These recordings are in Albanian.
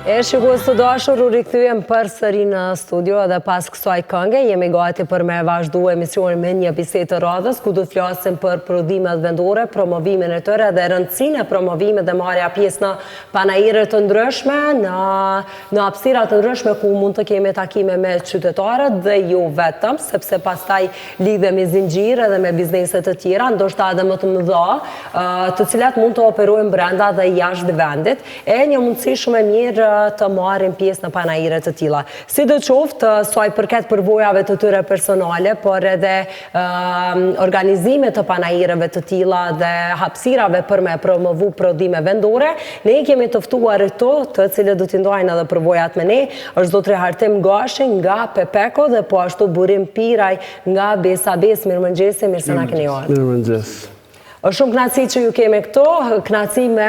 E shikues të dashur, u rikthyem përsëri në studio dhe pas kësaj kënge jemi gati për me vazhdu emisionin me një bisedë të radhës ku do të flasim për prodhimet vendore, promovimin e tyre dhe rëndësinë e promovimit dhe marrja pjesë në panajire të ndryshme, në hapësira të ndryshme ku mund të kemi takime me qytetarët dhe jo vetëm, sepse pastaj lidhemi zinxhir edhe me bizneset të tjera, ndoshta edhe më të mëdha, të cilat mund të operojnë brenda dhe jashtë vendit. E një mundësi shumë e mirë të marrin pjesë në panajire të tilla. Sidoqoftë, sa i përket përvojave të tyre personale, por edhe organizimit të panajireve të tilla dhe hapësirave për me promovu prodhime vendore, ne kemi të ftuar këto, të cilët do t'i ndajnë edhe përvojat me ne, është zotri Hartim Gashi nga Pepeko dhe po ashtu Burim Piraj nga Besabes. Mirëmëngjesi, mirë se na keni ardhur. Mirëmëngjes. Është shumë knaci që ju kemi këto, knaci me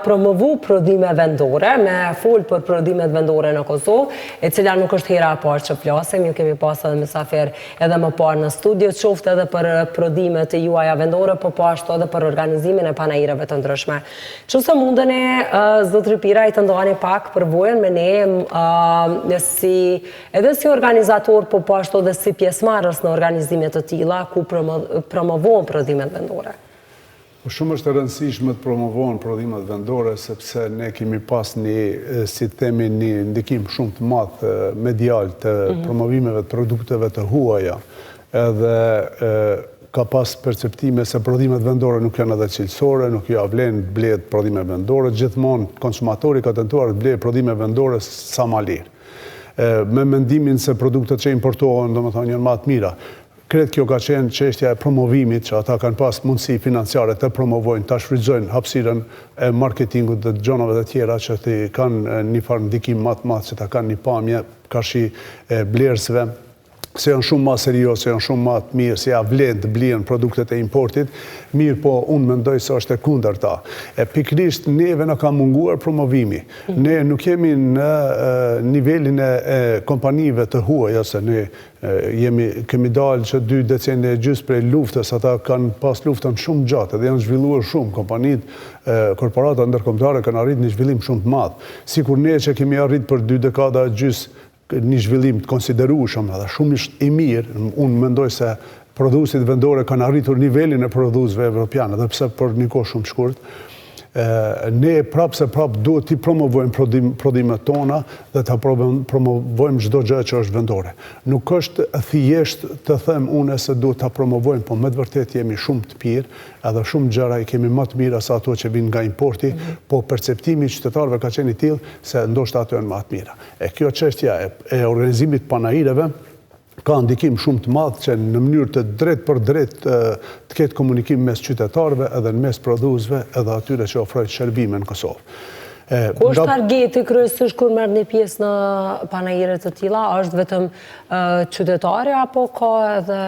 promovu prodhime vendore, me fol për prodhimet vendore në Kosovë, e cila nuk është hera e parë që flasim, ju kemi pas edhe mysafir edhe më parë në studio, qoftë edhe për prodhimet e juaja vendore, po ashtu edhe për organizimin e panajireve të ndryshme. Qëse mundeni, zotri Piraj, të ndani pak përvojën me ne, edhe si organizator, po ashtu edhe si pjesëmarrës në organizimet të tilla, ku promovohen prodhimet vendore. Shumë është e rëndësishme të promovohen prodhimet vendore, sepse ne kemi pas një ndikim shumë të madh medial të promovimeve të produkteve të huaja, edhe ka pas perceptime se prodhimet vendore nuk janë edhe cilësore, nuk ja vlen blehet prodhime vendore, gjithmonë konsumatori ka tentuar të blehet prodhime vendore sa ma lirë. Me mendimin se produktet që importohen, domethënë, janë më të mira. Kretë kjo ka qenë çështja e promovimit, që ata kanë pas mundësi financiare të promovojnë, të shfrytëzojnë hapësirën e marketingut dhe gjonave të tjera që të kanë një farë ndikim më të madh, që ta kanë një pamje karshi blerësve, se janë shumë ma serios, se janë shumë ma të mirë, se ja vlen të blien produktet e importit, mirë po unë mendoj se është e kundërta. Pikërisht neve në ka munguar promovimi. Ne nuk jemi në nivelin e kompanive të huaja, se ne kemi dalë që 2 decene e gjysmë prej luftës, ata kanë pas luftën shumë gjatë dhe janë zhvilluar shumë. Kompanit, korporata ndërkombëtare kanë arrit një zhvillim shumë të madh. Sikur ne që kemi arrit për 2 dekada e gjysmë një zhvillim të konsiderueshëm dhe shumë i mirë, unë mendoj se prodhuesit vendore kanë arritur nivelin e prodhuesve evropianë, edhe pse për një kohë shumë të shkurt. Ne prapë duhet t'i promovojmë prodhimet tona dhe t'a promovojmë çdo gjë që është vendore. Nuk është thjesht të them unë se duhet t'a promovojmë, po me të vërtet jemi shumë të pirë, edhe shumë gjëra i kemi më të mira sa ato që vinë nga importi, po perceptimi i qytetarëve ka qenë i tillë se ndoshta ato janë më të mira. Kjo çështja e organizimit panajireve ka ndikim shumë të madh që në mënyrë të drejtë për drejtë të ketë komunikim mes qytetarëve edhe në mes prodhuesve edhe atyre që ofrojnë shërbime në Kosovë. Ku është targeti kryesisht kur merrni pjesë në panajire të tilla? Është vetëm qytetari apo ka edhe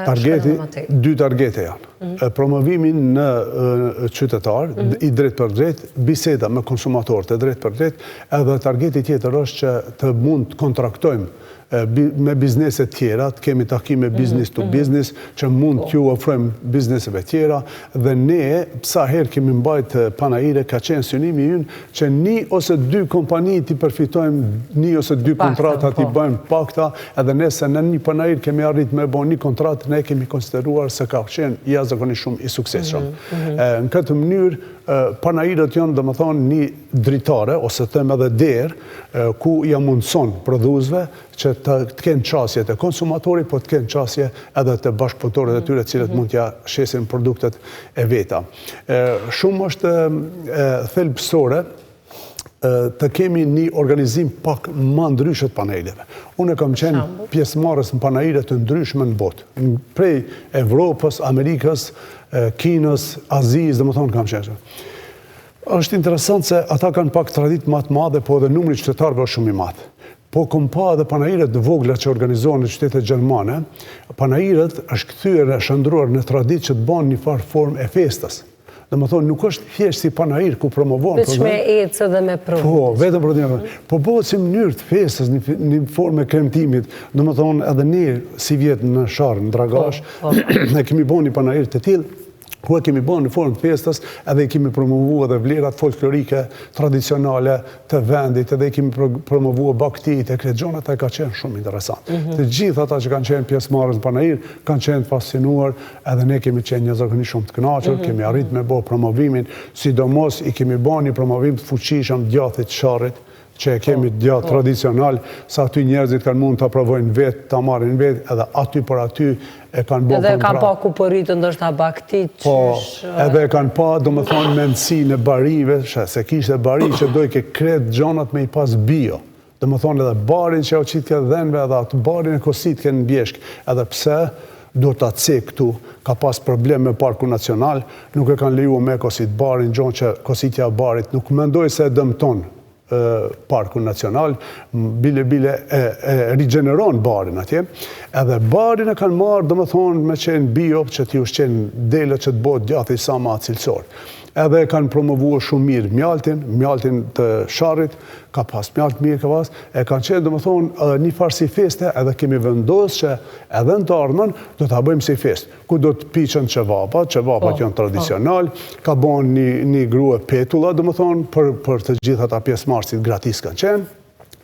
2 targete janë. Promovimin në qytetar, i drejtë për drejtë, biseda me konsumatorët e drejtë për drejtë, edhe targeti tjetër është që të mund të kontraktojmë me bizneset tjera, të kemi takime business to business, që mund t'ju ofrojmë bizneseve tjera, dhe ne, sa herë kemi mbajt panajire, ka qenë synimi ynë që 1 ose 2 kompani t'i përfitojmë, 1 ose 2 kontrata t'i bëjmë pakta, edhe nëse në një panajir kemi arrit me bo 1 kontratë, ne kemi konsideruar se ka qenë jashtëzakonisht shumë i suksesshëm. Në këtë mënyrë, panajirët janë domethënë një dritare, ose them edhe derë, ku ja mundson prodhuesve që të kenë qasje të konsumatorit, po të kenë qasje edhe të bashkëpunëtorët e tyre cilët mund t'ja shesin produktet e veta. Shumë është thelbësore të kemi një organizim pak më ndryshe të panajireve. Unë kam qenë pjesëmarrës në panajire të ndryshme në botë, prej Evropës, Amerikës, Kinës, Azijës, domethënë kam qenë. Është interesant se ata kanë pak traditë më të madhe, po edhe numri qytetarëve është shumë i madh. Po kom pa edhe panajiret të vogla që organizohen në qytetet gjermane, panajiret është kthyer e shndruar në traditë që të bën një farë formë e festës. Domethënë nuk është thjesht si panajir ku promovohen. Vetëm me ecë dhe me prodhime. Po, vetëm prodhime. Po bëhet si mënyrë të festës, një formë e kremtimit. Domethënë edhe ne si vjet në Sharr, në Dragash, ne kemi bën një panajir të tillë ku e kemi bërë në formë të festës, edhe i kemi promovu edhe vlerat folklorike tradicionale të vendit, edhe i kemi promovu baktit e këtë gjonat, e ka qenë shumë interesant. Të gjithë ata që kanë qenë pjesëmarrës në panajir, kanë qenë të fascinuar, edhe ne kemi qenë një zakonisht shumë të kënaqur, kemi arrit me bërë promovimin, sidomos i kemi bërë një promovim të fuqishëm djathit Sharrit, që e kemi djatë tradicional, sa aty njerëzit kanë mund të provojnë vetë, të marrin vetë, edhe aty për aty e kanë bërë edhe kanë pa ku përritë ndoshta baktit, qysh... Edhe e kanë pa, do më thonë, mendësi në barive, se kishte bari që dojë ke kretë gjonat me i pas bio. Do më thonë edhe barin që o qitë këtë dhenve, edhe atë barin e kosit këtë në bjeshk, edhe pse duhet të cek këtu, ka pas problem me Parku Nacional, nuk e kanë leju me kosit barin, gjonë që kositja barit nuk mendoj se e dëmton Parku Nacional, bile e rigjeneron barin atje, edhe barin e kanë marrë, do më thonë, me qenë bio, që ti ushqenë dele që të bëhet djathi sa ma cilësor. Edhe kanë promovuar shumë mirë mjaltin të Sharrit, ka pas mjalt mirë, ka pas, e kanë qenë, do më thonë, një farë si feste, edhe kemi vendosë që edhe në të ardhmen do të bëjmë si fest, ku do të piqen qevapat janë tradicional, ka bon një grue petulla, do më thonë, për të gjitha ta pjesëmarrësit gratis kanë qenë,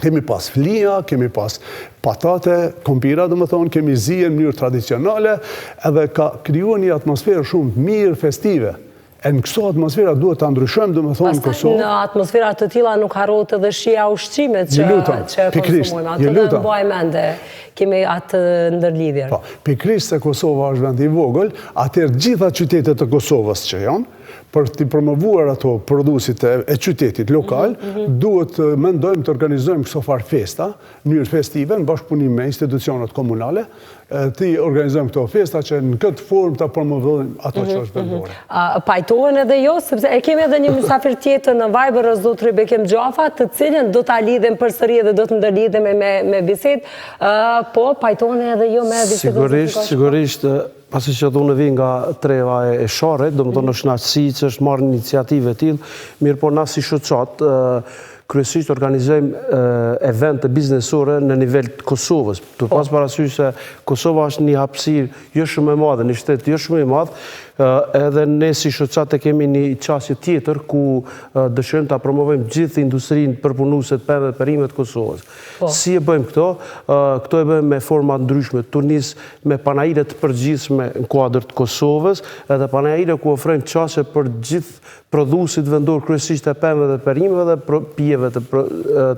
kemi pas flia, kemi pas patate, kompira, do më thonë, kemi zije në mënyrë tradicionale, edhe ka krijuar një atmosferë shumë mirë festive. E në këso atmosfera duhet të ndryshojmë, do më thonë, Kosovë. Në atmosfera të tilla nuk harrohet edhe shija ushqimet që konsumojmë. Ato dhe mbaj mende, kemi atë ndërlidhjen. Pikrisht se Kosova është vend i vogël, atëherë gjitha qytetet të Kosovës që janë, për të promovuar ato produsit e qytetit lokal, duhet mendojmë të organizojmë këso farë festa, njërë festive, në bashkëpunim me institucionet komunale, të organizojmë këto festa që në këtë formë të promovojmë ato që është vendore. Pajtohen edhe jo, sepse e kemi edhe një mysafir tjetër në Viber, zotëri Bekim Gjafa, të cilën do të lidhem përsëri edhe do të ndërlidhem me bisedë, po pajtohen edhe jo me bisedë. Sigurisht, pasi që dhune vi nga treva e Sharrit, do më thonë është knaqësi që është marrë iniciative t'il, mirë po na si shoqat, kryesisht organizojmë evente biznesore në nivel të Kosovës. Të pas parasysh se Kosova është një hapësirë jo shumë e madhe, një shtetë jo shumë e madhe, edhe ne si shoqat e kemi një qasje tjetër ku dëshirojmë ta promovojmë gjithë industrinë përpunuese të pemëve të perimet të Kosovës. Si e bëjmë këto? Këto e bëjmë me forma ndryshme, të nis me panajire të përgjithshme në kuadër të Kosovës, edhe panajire ku ofrojmë qasje për gjithë produsit vendor, kryesisht e pemëve dhe perimeve dhe pijeve të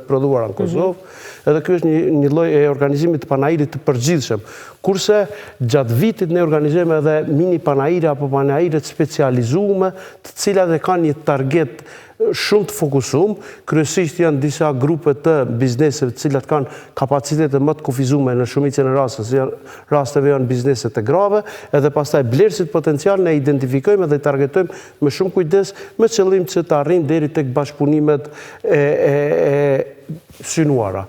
prodhuara në Kosovë. Edhe kjo është një lloj e organizimit të panajirit të përgjithshëm. Kurse gjatë vitit ne organizojmë edhe mini panajire apo panajire të specializuar, të cilat e kanë një target shumë të fokusuar, kryesisht janë disa grupe të bizneseve të cilat kanë kapacitete më të kufizuar në shumicën e rasteve janë biznese të grave, edhe pastaj blerësit potencial ne identifikojmë dhe targetojmë me shumë kujdes me qëllim që të arrijmë deri tek bashkëpunimet e synuara.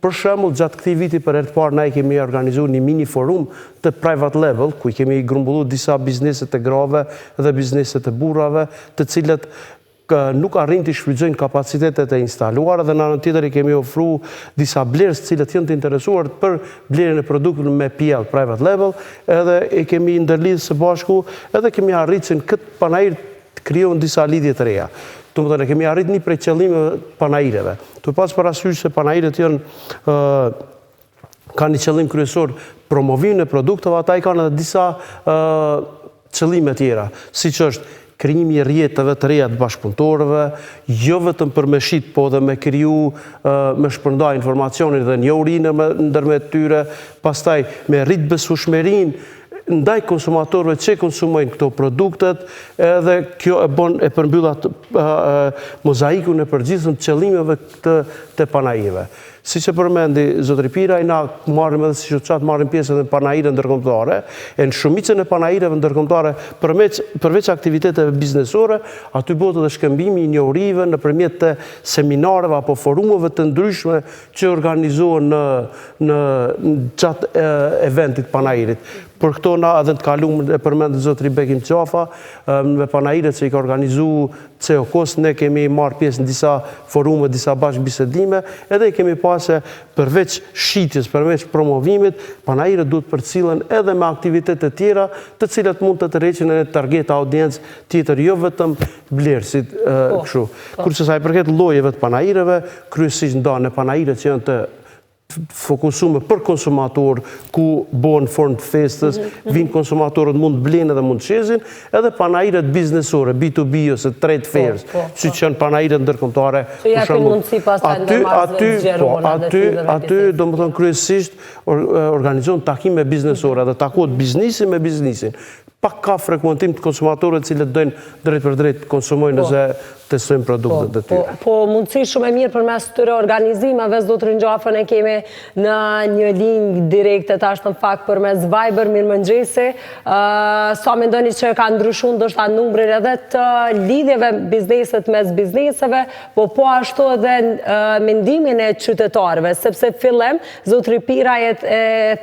Për shembull, gjatë këtij viti për herë të parë ne kemi organizuar një mini forum të private level, ku kemi grumbulluar disa biznese të grave dhe biznese të burrave, të cilët nuk arrin të shfrytëzojnë kapacitetet e instaluara dhe në anën tjetër i kemi ofruar disa blerës cilët janë të interesuar për blerjen e produkteve me PL private level, edhe e kemi ndërlidhur së bashku, edhe kemi arritur në këtë panajir të krijojmë disa lidhje të reja. Domethënë kemi arritur një prej qëllimeve të panajireve. Tu pas parasysh se panajiret janë kanë një qëllim kryesor promovimin e produkteve, ata i kanë edhe disa qëllime tjera, siç është krijimi i rrjeteve të reja të bashkëpunëtorëve, jo vetëm për me shit, po dhe me kriju, me shpërndaj informacionin dhe njohurinë ndërmjet tyre, pastaj me rrit besueshmërinë ndaj konsumatorëve që konsumojnë këto produktet, edhe kjo e përmbyll atë mozaikun e përgjithshëm të qëllimeve të panajireve. Siç e përmendi zotëri Piraj, na marrim edhe si shoqat marrim pjesë edhe në panajire ndërkombëtare, e në shumicën e panajireve ndërkombëtare përveç aktiviteteve biznesore, aty bëhet edhe shkëmbimi i njohurive nëpërmjet të seminareve apo forumeve të ndryshme që organizohen në gjatë eventit panajirit. Për këto na edhe të kaluam e përmendë zotëri Bekim Gjafa, me panajiret që i ka organizuar CEOKOS, ne kemi marrë pjesë në disa forume, disa bashkëbisedime, edhe kemi pas se përveç shitjes, përveç promovimit, panajirët duhet përcillen edhe me aktivitetet tjera të cilat mund të tërheqin në target audiencë tjetër, jo vetëm blerësit kështu. Kurse sa i përket llojeve të panajirëve, kryesisht ndahen panajirët që janë të fokusume për konsumator, ku bëhen formë të festës, vinë konsumatorët mund të blenë edhe mund të qezin, edhe panajirët biznesore, B2B ose trade fairs, si që janë panajirët ndërkombëtare. Aty, do më thënë kryesisht, organizohen takime biznesore dhe takohet biznisi me biznisin. Pak ka frekuentim të konsumatorët cilët dojnë drejt për drejt konsumojnë nëse testojnë produktet e tyre. Po mundësi shumë e mirë për mes të tyre organizimeve, zdo të Ringjafën e kemi në një linjë direkte tash në fakt për mes Viber, mirëmëngjesi. Sa mendoni që ka ndryshuar ndoshta numrin edhe të lidhjeve bizneset mes bizneseve, po ashtu edhe mendimin e qytetarëve, sepse fillim zotri Pira e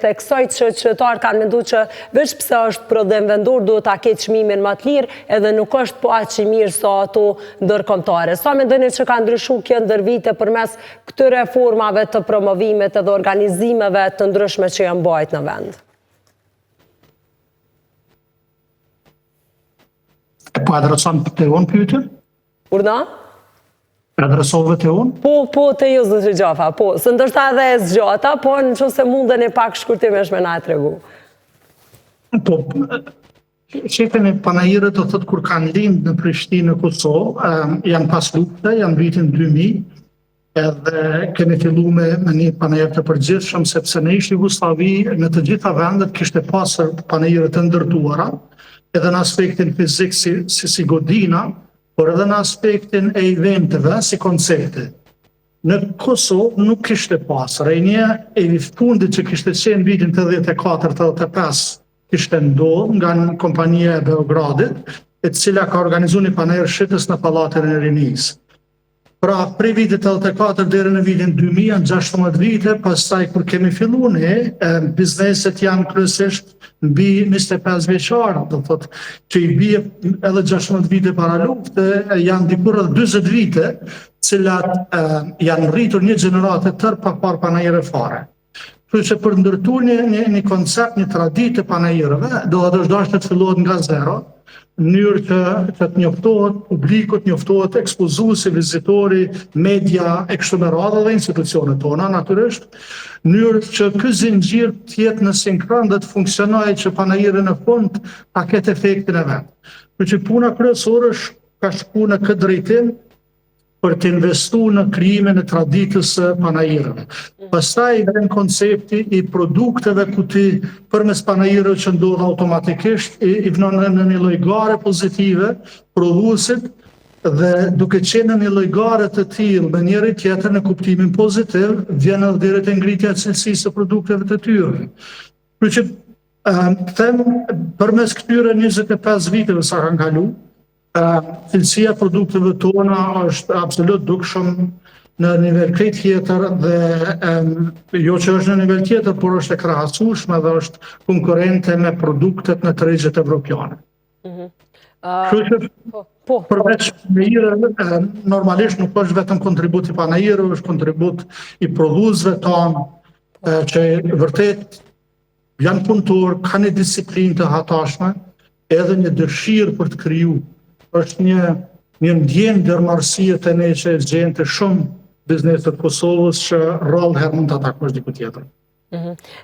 theksoi që qytetarët kanë menduar që veç pse është prodhim vendor duhet ta ketë çmimin më të lirë, edhe nuk është po aq i mirë sa ato ndërkombëtare. Sa mendoni që ka ndryshuar kjo ndër vite përmes këtyre formave të promovimit edhe organizimeve të ndryshme që janë bajt në vend? Po adreson të unë pyetën? Urna? Adresove të unë? Po të ju zotri Gjafa, po. Së ndoshta edhe e zgjata, po nëse mundën e pak shkurtimesh me na tregu. Po, shefën e panajirët do thot kur kanë lindë në Prishtinë, në Kosovë, janë pas lufte, janë vitin 2000, edhe kemi fillu me një panajirë të përgjithshëm, sepse në ish Jugosllavi në të gjitha vendet kishte pasur panajirë të ndërtuara, edhe në aspektin fizik si godina, por edhe në aspektin e eventeve si koncepte. Në Kosovë nuk kishte pasur, e një e fundit që kishte qenë vitin 84-85, kishte ndodhur nga një kompania e Beogradit, e cila ka organizuar një panajër shitës në Pallatin e Rinisë. Pra, prej vitit 84 deri në vitin 2000 janë 16 vite, pastaj kur kemi filluar ne, bizneset janë kryesisht mbi 25 vjeçar, do thotë që i bie edhe 16 vite para lufte, janë dikur rreth 40 vite, cilat janë rritur një gjeneratë tërë pa parë panajëre fare. Kështu që për ndërtuar një koncept, një traditë të panajirëve, do të fillohet nga zero, në mënyrë që të njoftohet publikut, njoftohet ekspozuesi, vizitori, media, e kështu me radhë dhe institucionet tona, natyrisht, në mënyrë që ky zinxhir të jetë në sinkron dhe të funksionojë që panajiri në fund ta ketë efektin e vet. Kështu që puna kryesore ka shkuar në këtë drejtim, për të investuar në krijimin e traditës së panajirëve. Pastaj vjen koncepti i produkteve ku ti përmes panajirëve që ndodh automatikisht i vënon në një lloj gare pozitive prodhuesit dhe duke qenë në një lloj gare të tillë me njëri tjetër në kuptimin pozitiv, vjen edhe deri te ngritja e cilësisë së produkteve të tyre. Kështu që them përmes këtyre 25 viteve sa kanë kaluar, cilësia produkteve tona është absolut dukshëm në nivel krejt tjetër dhe jo që është në nivel tjetër, por është e krahasueshme dhe është konkurrente me produktet në tregjet evropiane. Përveç panajirëve, normalisht nuk është vetëm kontribut i panajirëve, është kontribut i prodhuesve tonë, që vërtet janë punëtor, kanë një disiplinë të hatashme, edhe një dëshirë për të kriju. Është një ndjenjë ndërmarrësie të ne që gjen të shumë bizneset të Kosovës që rrallë herë mund të atakosh diku tjetër.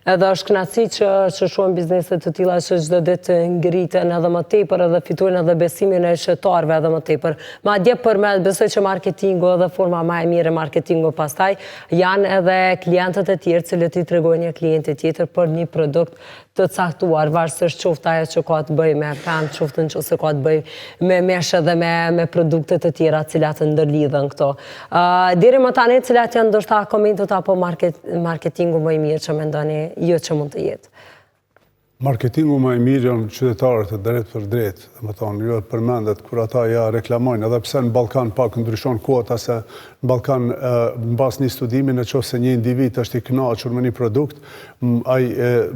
Edhe është kënaqësi që shohim bizneset të tilla që çdo ditë ngriten edhe më tepër edhe fitojnë edhe besimin e qytetarëve edhe më tepër. Madje përmes besoj që marketingu edhe forma më e mirë e marketingu pastaj janë edhe klientët e tjerë cilët i tregojnë një klienti tjetër për një produkt të caktuar, varësisht qoftë ajo që ka të bëjë me pemë, qoftë nëse ka të bëjë me meshë dhe me produkte të tjera cilat ndërlidhen këto. Deri më tani cilat janë ndoshta komentet apo marketingu më i mirë që mendoni ju që mund të jetë? Marketingu më i mirë janë qytetarët e drejt për drejt, dhe më thonë, ju e përmendet kur ata ja reklamojnë, edhe pse në Ballkan pak ndryshon kuota se në Ballkan në bas një studimi në qoftë se një individ është i kënaqur me një produkt, ai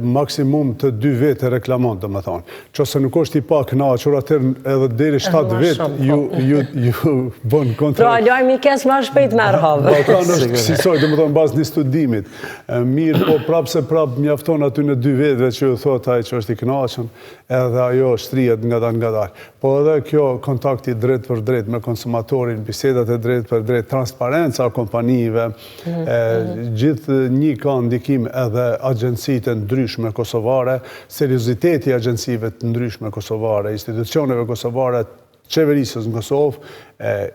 maksimum të 2 vete reklamon, dhe më thonë. Qoftë se nuk është i pa kënaqur, atëherë edhe deri 7 vete ju bën kontrakt. Pra, lajmi kes më shpejt merr havë. Ballkan është kësaj, dhe më thonë, bas një studimit. Mirë, po prapë se prapë mjafton aty në 2 vetëve që ju thotë që është i kënaqur, edhe ajo shtrihet nga dalë. Po edhe kjo kontakti drejt për drejt me konsumatorin, bisedat e drejt për drejt, transparenca kompanive, gjithë një ka ndikim edhe agjencitë ndryshme kosovare, serioziteti i agjencive të ndryshme kosovare, institucioneve kosovare, qeverisës në Kosovë,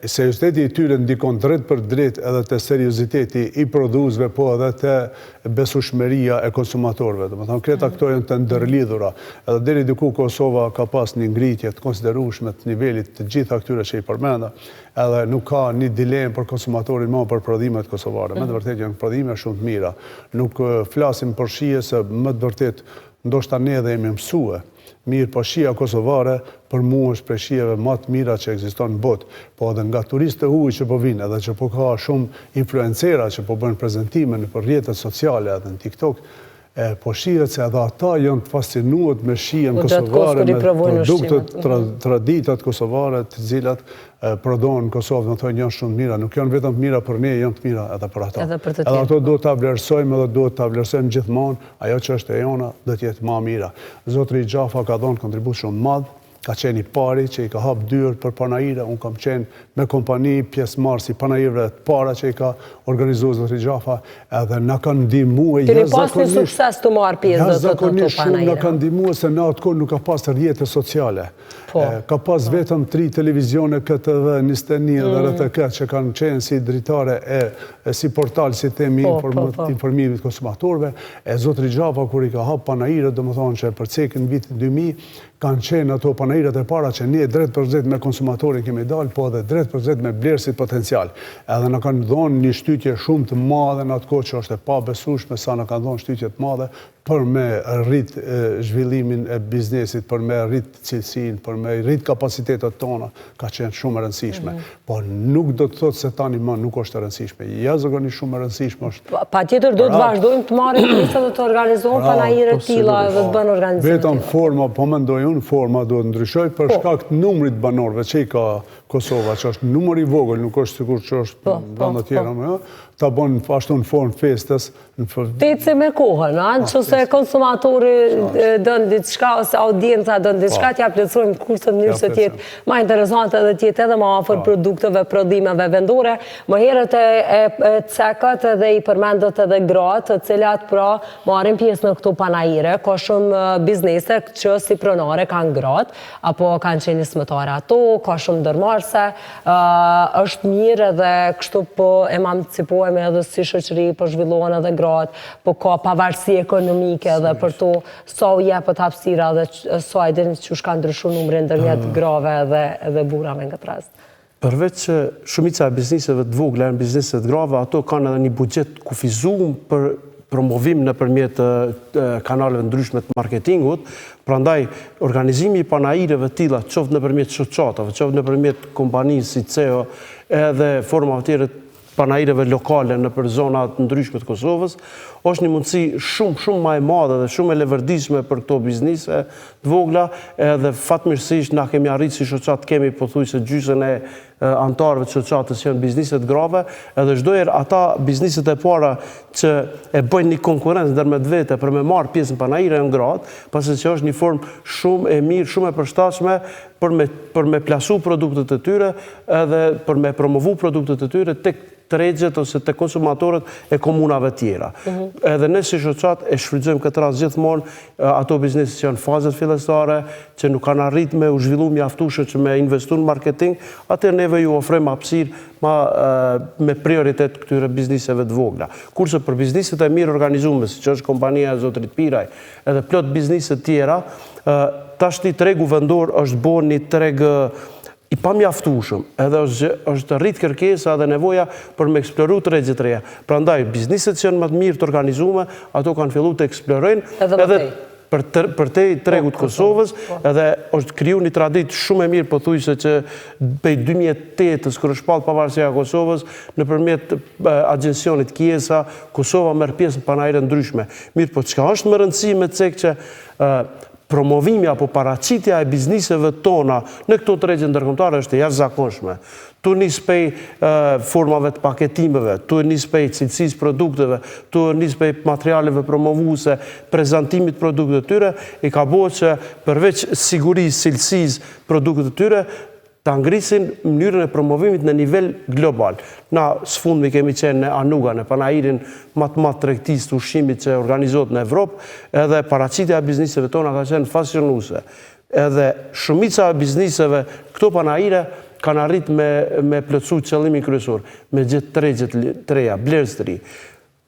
serioziteti i tyre ndikon drejt për drejt edhe të serioziteti i prodhuesve, po edhe të besueshmëria e konsumatorëve. Domethënë, kreta këto janë të ndërlidhura. Edhe deri diku Kosova ka pas një ngritje të konsiderueshme të nivelit të gjitha këtyre që i përmenda, edhe nuk ka një dilemë për konsumatorin më për prodhimet kosovare. Me të vërtetë janë prodhime shumë të mira. Nuk flasim për shije se më të vërtetë ndoshta ne edhe jemi mësuar. Mirë, po shija kosovare për mu është prej shijeve më të mira që ekziston në botë, po edhe nga turistë të huaj që po vinë, edhe që po ka shumë influencera që po bëjnë prezantime në rrjetet sociale edhe në TikTok, po shihet se edhe ata janë të fascinuar me shijen kosovare, me produktet traditat kosovare të cilat prodhohen në Kosovë, do të thonë janë shumë mira, nuk janë vetëm të mira për ne, janë të mira edhe për ata. Edhe ato duhet ta vlerësojmë edhe duhet ta vlerësojmë gjithmonë, ajo që është e jona do të jetë më mira. Zotri Xhafa ka dhënë kontribut shumë madh, ka qenë i pari që i ka hap dyrë për panajire, unë kam qenë me kompani pjesëmarrës i panajirëve të para që i ka organizuar Zotri Xhafa, edhe na kanë ndihmuar jashtëzakonisht. Keni pas një sukses të marrë pjesë do të panajire. Na kanë ndihmuar se në atë kohë nuk ka pas rrjete sociale. Ka pas vetëm 3 televizione KTV, 21 dhe RTK që kanë qenë si dritare si portal, si themi informimit konsumatorëve. Zotri Xhafa kur i ka hap panajire, domethënë që përcekin vitin 2000, kanë qenë ato panajiret e para që ne drejt për drejt me konsumatorin kemi dalë, po edhe drejt për drejt me blerësit potencial. Edhe na kanë dhënë një shtytje shumë të madhe në atë kohë që është e pabesueshme sa na kanë dhënë shtytje të madhe për me rrit zhvillimin e biznesit, për me rrit cilësinë, për me rrit kapacitetet tona, ka qenë shumë e rëndësishme. Po nuk do të thotë se tani më nuk është e rëndësishme. Jashtëzakonisht shumë e rëndësishme është. Patjetër do të vazhdojmë të marrim pjesë dhe të organizojmë panajire të tilla edhe të bëjmë organizime. Vetëm forma, po mendoj unë, forma duhet ndryshoj për shkak të numrit banorëve që i ka Kosova, që është numër i vogël, nuk është sikur që është vende tjera, ta bën ashtu në formë festës. Teci me kohën, nëse konsumatori don diçka ose audienca don diçka, t'ja plotësojmë kurset në mënyrë se të jetë më interesante dhe të jetë edhe më afër produkteve, prodhimeve vendore. Më herët e cekët edhe i përmendët edhe gratë, të cilat pra marrin pjesë në këto panajire. Ka shumë biznese që si pronare kanë gratë, apo kanë qenë smëtare ato, ka shumë ndërmarrëse, është mirë edhe kështu po emancipohemi edhe si shoqëri, po zhvillohen edhe gratë, po ka pavarësi ekonomike edhe për to, sa u jepet hapësira dhe sa e dini që ka ndryshuar numri ndërmjet grave edhe burrave në këtë rast. Përveç që shumica e bizneseve të vogla janë biznese të grave, ato kanë edhe një buxhet kufizuar për promovim nëpërmjet kanaleve ndryshme të marketingut. Prandaj organizimi i panajireve të tilla, qoftë nëpërmjet shoqatave, qoftë nëpërmjet kompanisë si CEO, edhe forma tjera panajireve lokale në për zonat ndryshme të Kosovës, është një mundësi shumë më e madhe dhe shumë e levërdishme për këto biznise të vogla, edhe fatmirësisht na kemi arritë si shoqat, kemi pothuajse gjysmën e antarëve të shoqatës që janë biznise të grave, edhe çdo herë ata bizniset e para që e bëjnë një konkurrencë ndërmjet vete për me marrë pjesë në panajire janë gratë, pasi që është një formë shumë e mirë, shumë e përshtatshme për me plasu produktet e tyre edhe për me promovu produktet e tyre tek tregjet ose të konsumatorët e komunave tjera. Edhe ne si shoqat e shfrytëzojmë këtë rast gjithmonë ato biznese që janë fazat fillestare, që nuk kanë arrit me u zhvillu mjaftueshëm që me investu në marketing, atëherë neve ju ofrojmë hapësirë me prioritet këtyre bizniseve të vogla. Kurse për bizniset e mirë organizuar, siç është kompania e Zotrit Piraj, edhe plot biznise tjera, tashti tregu vendor është bërë një treg i pamjaftueshëm, edhe është rrit kërkesa dhe nevoja për me eksploru tregje të reja. Prandaj, bizniset që janë më të mirë të organizuar, ato kanë filluar të eksplorojnë për te tregut Kosovës, edhe është kriju një tradit shumë e mirë, pothuajse që pej 2008-ës, kër është shpallë pavarësia e Kosovës, nëpërmjet agjencionit Kiesa, Kosova merr pjesë në panajre ndryshme. Mirë, po çka është më rëndësi me cek që promovimi apo paraqitja e bizniseve tona në këto tregje ndërkombëtare është e jashtëzakonshme. Tu nis pej formave të paketimeve, tu nis pej cilësisë produkteve, tu nis pej materialeve promovuese, prezantimit produkteve të tyre, i ka bërë që përveç sigurisë, cilësisë produkteve të tyre, ta ngrisin mënyrën e promovimit në nivel global. Na sfundmi kemi qenë në Anuga, në panairin më tregtisë të ushqimit që organizohet në Evropë, edhe paraqitja e bizniseve tona ka qenë fascinuese. Edhe shumica e bizniseve këto panaire kanë arrit me plotësu qëllimin kryesor, me gjithë tregjet treja, blerës të ri.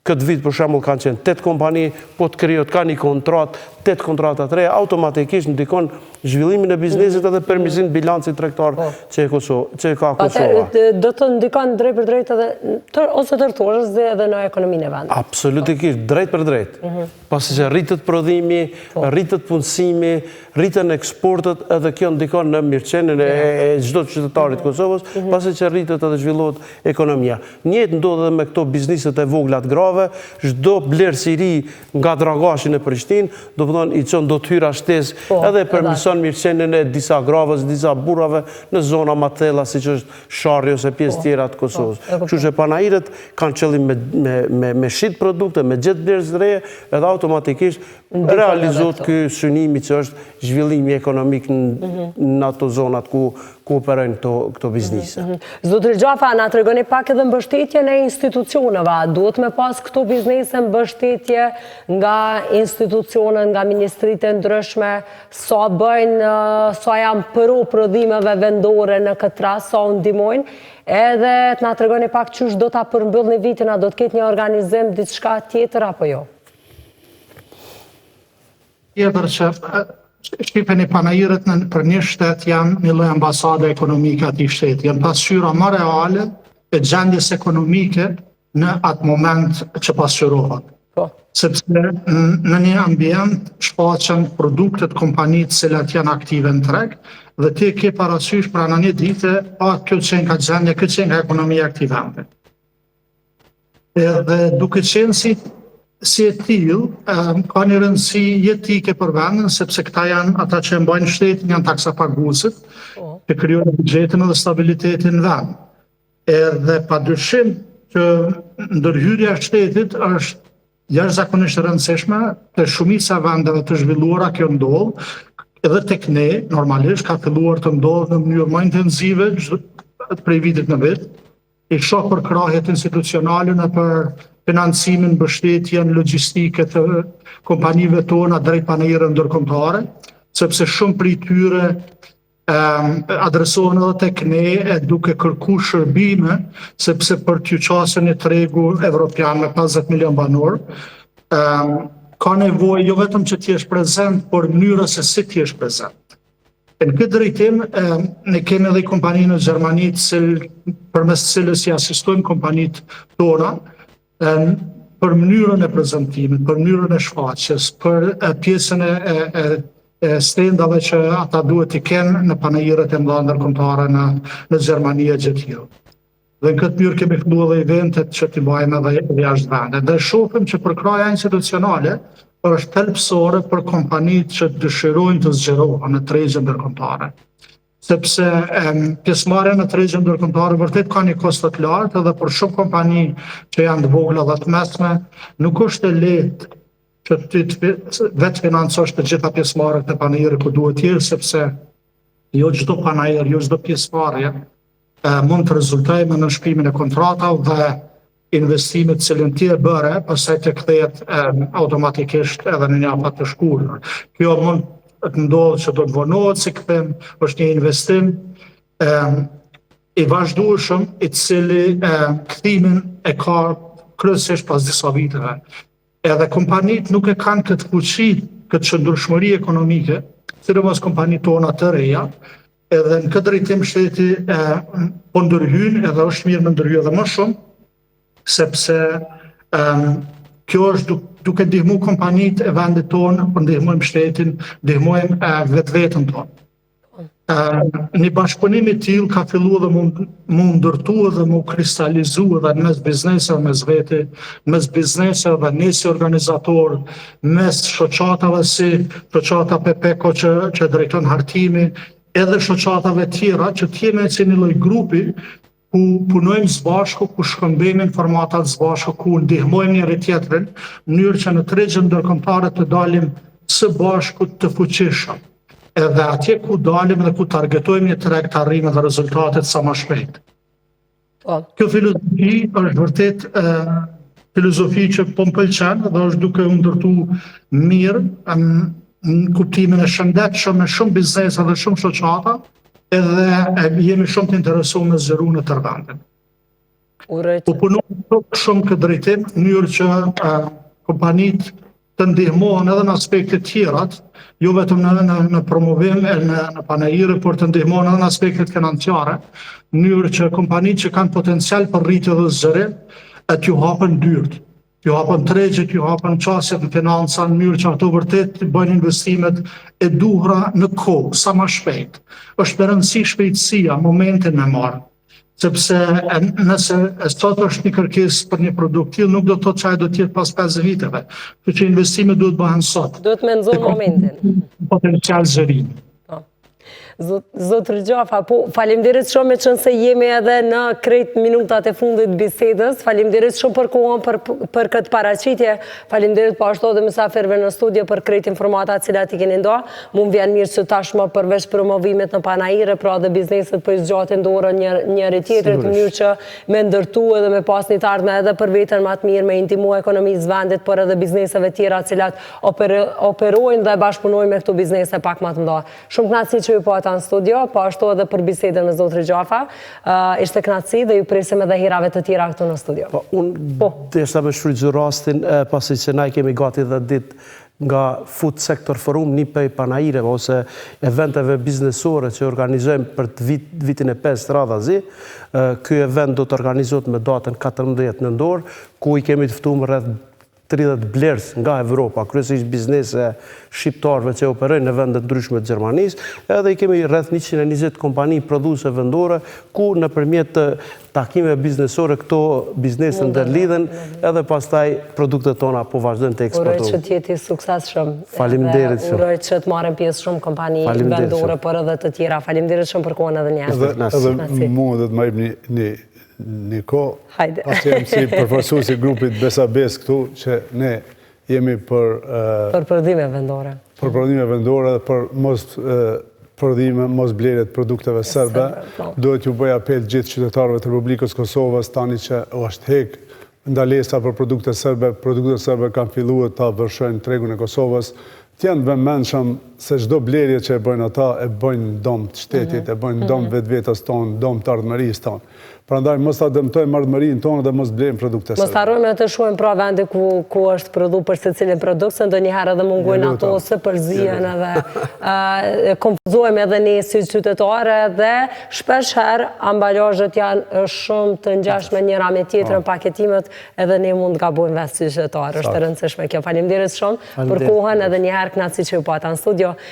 Këtë vit, për shembull, kanë qenë 8 kompani, po të krijohet ka një kontratë, 8 kontrata të reja, automatikisht ndikon zhvillimin e biznesit edhe përmirësimin e bilancit tregtar që ka Kosova. Do të ndikon drejt për drejt edhe ose tërtuarës dhe edhe në ekonominë e vendit. Absolutikisht, drejt për drejt. Pasi që rritet prodhimi, rritet punësimi, rriten eksportet, edhe kjo ndikon në mirëqenien e çdo qytetarit të Kosovës, pasi që rritet edhe zhvillohet ekonomia. Njëjtë ndodh edhe me këto bizneset e vogla të grave, çdo blerës i ri nga Dragashi në Prishtinë, do të thonë i çon do të hyra shtesë edhe përmirëson mirëqenien e disa gravës, disa burrave në zona më të thella siç është Sharri ose pjesë tjera të Kosovës. Kështu që panajirët kanë qëllim me shit produkte, me gjetë blerës të reja, edhe automatikisht realizohet ky synimi që është zhvillimi ekonomik në ato zonat ku operojnë këto biznise. Zotëri Gjafa, na tregoni pak edhe mbështetjen e institucioneve. Duhet me pas këto biznese mbështetje nga institucionet, nga ministritë e ndryshme, sa bëjnë, sa janë pro prodhimeve vendore në këtë rast, sa u ndihmojnë, edhe të na tregoni pak çush do ta përmbyllni vitin, a do të ketë një organizim diçka tjetër apo jo? Tjetër që Shqipen e panajirët për një shtet janë një lloj ambasade ekonomike atij shteti. Janë pasqyra më reale e gjendjes ekonomike në atë moment që pasqyrohet. Sepse në një ambient shfaqen produktet kompanitë cilat janë aktive në treg dhe ti ke parasysh pra në një dite kjo qenë ka gjendje, kjo qenë ka ekonomia aktivante. Edhe duke qenë si e tillë, ka një rëndësi jetike për vendin, sepse këta janë ata që mbajnë shtetin, janë taksapaguesit, që krijojnë buxhetin dhe stabilitetin në vend. Edhe padyshim që ndërhyrja e shtetit është jashtëzakonisht e rëndësishme, te shumica e vendeve të zhvilluara kjo ndodh, edhe tek ne normalisht ka filluar të ndodhë në mënyrë më intensive prej vitit në vit. I shoh për krahjet institucionale në për financimin, mbështetjen logjistike të kompanive tona drejt panajirëve ndërkombëtare, sepse shumë prej tyre adresohen edhe tek ne duke kërkuar shërbime, sepse për t'ju qasën e tregu evropian me 50 milion banor, ka nevojë jo vetëm që t'jesh prezent, por mënyra se si t'jesh prezent. Në këtë drejtim, ne kemi edhe kompani në Gjermani, përmes cilës i asistojmë kompanitë tona, për mënyrën e prezantimit, për mënyrën e shfaqjes, për pjesën e stendave që ata duhet t'i kenë në panajirët e mëdha ndërkombëtare në Gjermani e gjithë. Dhe në këtë mënyrë kemi filluar edhe eventet që t'i bajmë edhe jashtë vendit. Dhe shohim që përkraja institucionale është thelbësore për kompanitë që dëshirojnë të zgjerohen në tregjen ndërkombëtare. Sepse pjesëmarrja në tregjen ndërkombëtare vërtet ka një kosto të lartë edhe për shumë kompani që janë të vogla dhe të mesme, nuk është e lehtë që ti vetë financosh të gjitha pjesëmarrjet e panajirëve ku duhet të jetë, sepse jo çdo panajër, jo çdo pjesëmarrje mund të rezultojë me nënshkrimin e kontratave dhe investimet cilën ti e bëre, pastaj të kthehet automatikisht edhe në një afat të shkurtër. Kjo mund të ndodhë që do të vonohet si kthim, është një investim i vazhdueshëm i cili kthimin e ka kryesisht pas disa viteve. Edhe kompanitë nuk e kanë këtë fuqi, këtë qëndrueshmëri ekonomike, sidomos kompanitë tona të reja, edhe në këtë drejtim shteti po ndërhyn, edhe është mirë me ndërhyj edhe më shumë, sepse kjo është duke ndihmu kompanit e vendit tonë, për ndihmojmë shtetin, ndihmojmë vetë-vetën tonë. Një bashkëpunim i tillë ka filluar dhe mu ndërtu dhe mu kristalizu edhe mes bizneseve mes vete, mes bizneseve dhe ne si organizator, mes shoqatave si shoqata PPECO që drejton hartimi, edhe shoqatave tjera që t'jeme si një lloj grupi ku punojmë së bashku, ku shkëmbejmë informatat së bashku, ku ndihmojmë njëri tjetrin, në mënyrë që në tregjen ndërkombëtare të dalim së bashku të fuqishëm. Edhe atje ku dalim dhe ku targetojmë një treg të arrijmë dhe rezultatet sa më shpejt. Kjo filozofi është vërtet filozofi që po më pëlqen dhe është duke u ndërtu mirë në kuptimin e shëndetshëm me shumë biznese dhe shumë shoqata, edhe jemi shumë të interesuar me zgjeru në tërë vendin. Po punojmë shumë këtë drejtim, në mënyrë që kompanitë të ndihmohen edhe në aspektet tjerat, jo vetëm në promovim e në panajire, por të ndihmohen edhe në aspektet financiare, në mënyrë që kompanitë që kanë potencial për rritje dhe zgjerim, t'ju hapen dyert, t'ju hapen tregjet, t'ju hapen qasjet në financa, në mënyrë që ato vërtet të bëjnë investimet e duhura në kohë, sa më shpejt. Është me rëndësi shpejtësia, momentin me marrë. Sepse nëse sot është një kërkesë për një produkt tillë, nuk do të thotë që ai do të jetë pas 5 viteve. Kështu që investimet duhet bëhen sot. Duhet me nxorr momentin. Potencial zërimi. Zotër Gjafa, faleminderit shumë me qenë se jemi edhe në krejt minutat e fundit bisedës, faleminderit shumë për kohën për këtë paraqitje, faleminderit po ashtu edhe mysafirëve në studio për krejt informatat cilat i keni nda. Mu më vjen mirë që tashmë përveç promovimet në panajire, pra dhe bizneset po i zgjatin dorën njëri tjetrit, në mënyrë që me ndërtu edhe me pas një të ardhme edhe për veten më të mirë, me intimu ekonomisë vendit, por edhe bizneseve tjera cilat operojnë dhe bashkëpunojnë me këto biznese pak më të nda. Shumë kënaqësi që ju po në studio, po ashtu edhe për bisedën me zotrin Gjafa. Ishte kënaqësi dhe ju presim edhe herave të tjera këtu në studio. Unë desha me shfrytëzu rastin, pasi që na kemi gati dhe ditë nga Food Sector Forum, një pej panajireve ose eventeve biznesore që organizojmë për vitin e 5 radhazi. Ky event do të organizohet me datën 14 nëntor, ku i kemi të ftuar rreth 30 blerës nga Evropa, kryesisht biznese shqiptarëve që operojnë në vende ndryshme të Gjermanisë, edhe i kemi rreth 120 kompani prodhuese vendore, ku nëpërmjet takimeve biznesore këto biznese ndërlidhen, edhe pastaj produktet tona po vazhdojnë të eksportojnë. Uroj që të jeti suksesshëm. Faleminderit shumë. Uroj që të marrin pjesë shumë kompani vendore, por edhe të tjera. Faleminderit shumë për kohën edhe një herë. Edhe mu dhe të marrim një kohë, pasi jam si përfaqësuesi grupit Besabes këtu, që ne jemi për prodhime vendore. Për prodhime vendore dhe për mos blerjet produkteve serbe. Duhet ju bëj apel gjithë qytetarëve të Republikës Kosovës, tani që është hek ndalesa për produkte serbe kanë filluar ta vërshojnë tregun e Kosovës. Të janë vëmendshëm se çdo blerje që e bëjnë ata e bëjnë dëm të shtetit, e bëjnë dëm vetvetes tonë, dëm të ardhmërisë tonë. Prandaj mos ta dëmtojmë ardhmërinë tonë dhe mos blejmë produkte serbe. Mos harrojmë të shohim pra vende ku është prodhu për secilin produkt, se ndonjëherë edhe mungojnë ato ose përzihen edhe konfuzohemi edhe ne si qytetarë dhe shpesh herë ambalazhet janë shumë të ngjashme njëra me tjetrën, paketimet edhe ne mund të gabojmë vetë si qytetarë. Është e rëndësishme kjo. Faleminderit shumë për kohën edhe një herë kënaqësi që ju pata në studio.